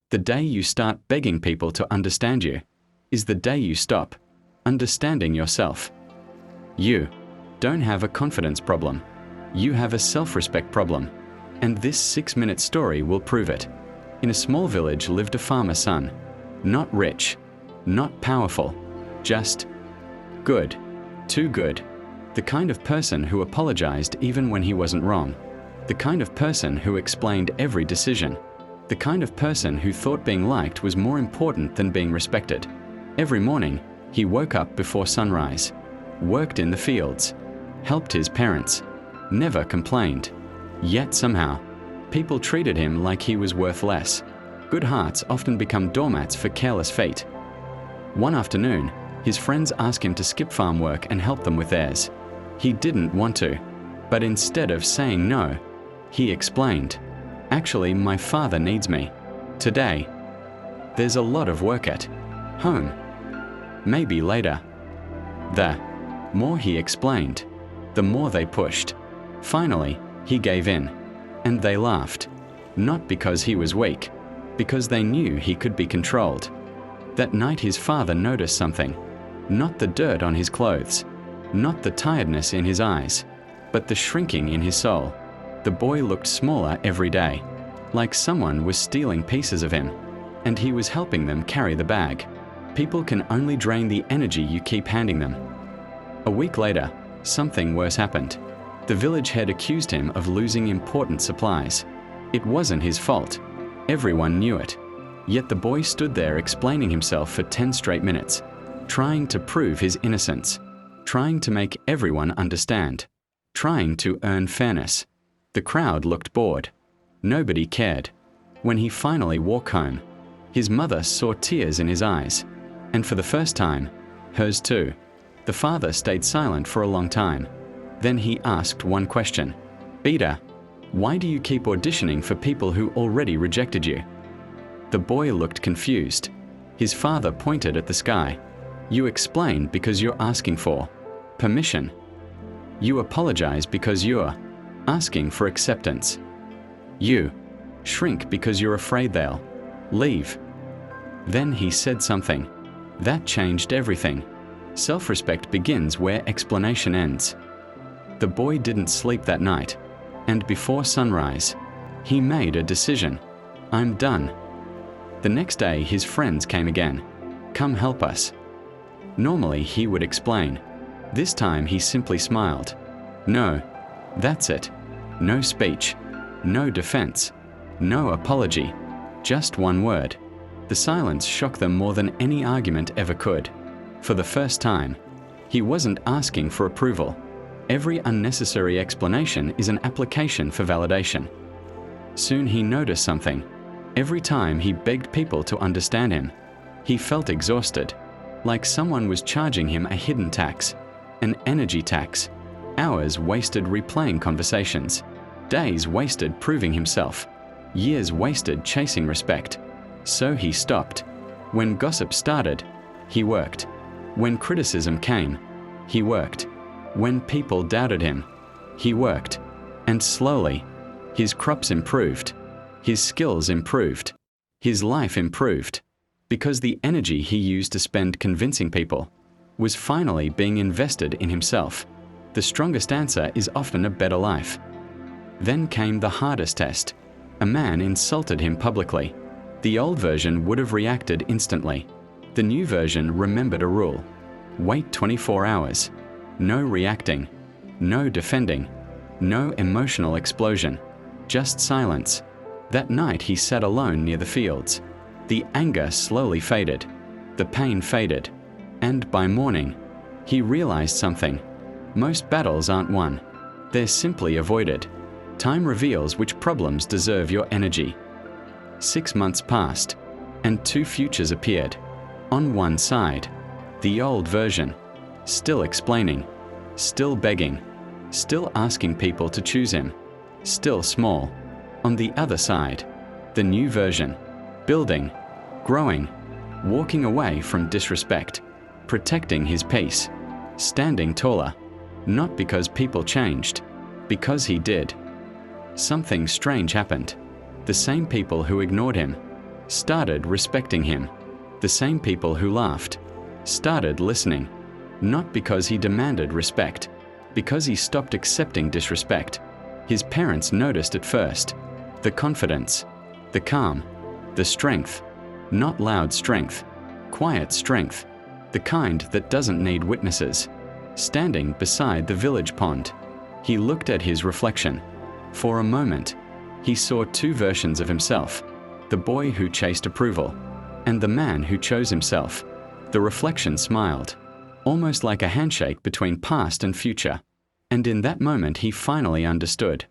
The day you start begging people to understand you is the day you stop understanding yourself. You don't have a confidence problem. You have a self-respect problem. And this 6-minute story will prove it. In a small village lived a farmer's son. Not rich, not powerful, just good. Too good. The kind of person who apologized even when he wasn't wrong. The kind of person who explained every decision. The kind of person who thought being liked was more important than being respected. Every morning, he woke up before sunrise, worked in the fields, helped his parents, never complained. Yet somehow, people treated him like he was worth less. Good hearts often become doormats for careless fate. One afternoon, his friends asked him to skip farm work and help them with theirs. He didn't want to, but instead of saying no, he explained, "Actually, my father needs me. Today. There's a lot of work at home. Maybe later." The more he explained, the more they pushed. Finally, he gave in, and they laughed. Not because he was weak, because they knew he could be controlled. That night his father noticed something. Not the dirt on his clothes, not the tiredness in his eyes, but the shrinking in his soul. The boy looked smaller every day, like someone was stealing pieces of him, and he was helping them carry the bag. People can only drain the energy you keep handing them. A week later, something worse happened. The village head accused him of losing important supplies. It wasn't his fault. Everyone knew it. Yet the boy stood there explaining himself for 10 straight minutes, trying to prove his innocence, trying to make everyone understand, trying to earn fairness. The crowd looked bored. Nobody cared. When he finally walked home, his mother saw tears in his eyes, and for the first time, hers too. The father stayed silent for a long time. Then he asked one question. "Peter, why do you keep auditioning for people who already rejected you?" The boy looked confused. His father pointed at the sky. "You explain because you're asking for permission. You apologize because you're asking for acceptance. You shrink because you're afraid they'll leave." Then he said something. That changed everything. Self-respect begins where explanation ends. The boy didn't sleep that night, and before sunrise, he made a decision. "I'm done." The next day, his friends came again. "Come help us." Normally, he would explain. This time, he simply smiled. "No, that's it. No speech, no defense, no apology, just one word." The silence shocked them more than any argument ever could. For the first time, he wasn't asking for approval. Every unnecessary explanation is an application for validation. Soon he noticed something. Every time he begged people to understand him, he felt exhausted, like someone was charging him a hidden tax, an energy tax. Hours wasted replaying conversations, days wasted proving himself, years wasted chasing respect. So he stopped. When gossip started, he worked. When criticism came, he worked. When people doubted him, he worked. And slowly, his crops improved. His skills improved. His life improved. Because the energy he used to spend convincing people was finally being invested in himself. The strongest answer is often a better life. Then came the hardest test. A man insulted him publicly. The old version would have reacted instantly. The new version remembered a rule. Wait 24 hours. No reacting. No defending. No emotional explosion. Just silence. That night he sat alone near the fields. The anger slowly faded. The pain faded. And by morning, he realized something. Most battles aren't won. They're simply avoided. Time reveals which problems deserve your energy. 6 months passed, and 2 futures appeared. On one side, the old version, still explaining, still begging, still asking people to choose him, still small. On the other side, the new version, building, growing, walking away from disrespect, protecting his peace, standing taller, not because people changed, because he did. Something strange happened. The same people who ignored him, started respecting him. The same people who laughed started listening, not because he demanded respect, because he stopped accepting disrespect. His parents noticed it first. The confidence, the calm, the strength, not loud strength, quiet strength, the kind that doesn't need witnesses. Standing beside the village pond, he looked at his reflection. For a moment, he saw two versions of himself, the boy who chased approval, and the man who chose himself. The reflection smiled, almost like a handshake between past and future. And in that moment he finally understood.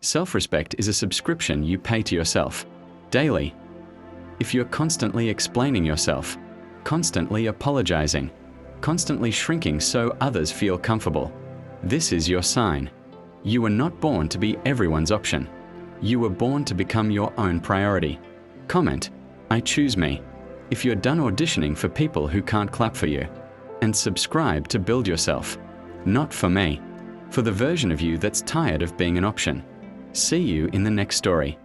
Self-respect is a subscription you pay to yourself, daily. If you're constantly explaining yourself, constantly apologizing, constantly shrinking so others feel comfortable, this is your sign. You were not born to be everyone's option. You were born to become your own priority. Comment, "I choose me," if you're done auditioning for people who can't clap for you. And subscribe to build yourself. Not for me, for the version of you that's tired of being an option. See you in the next story.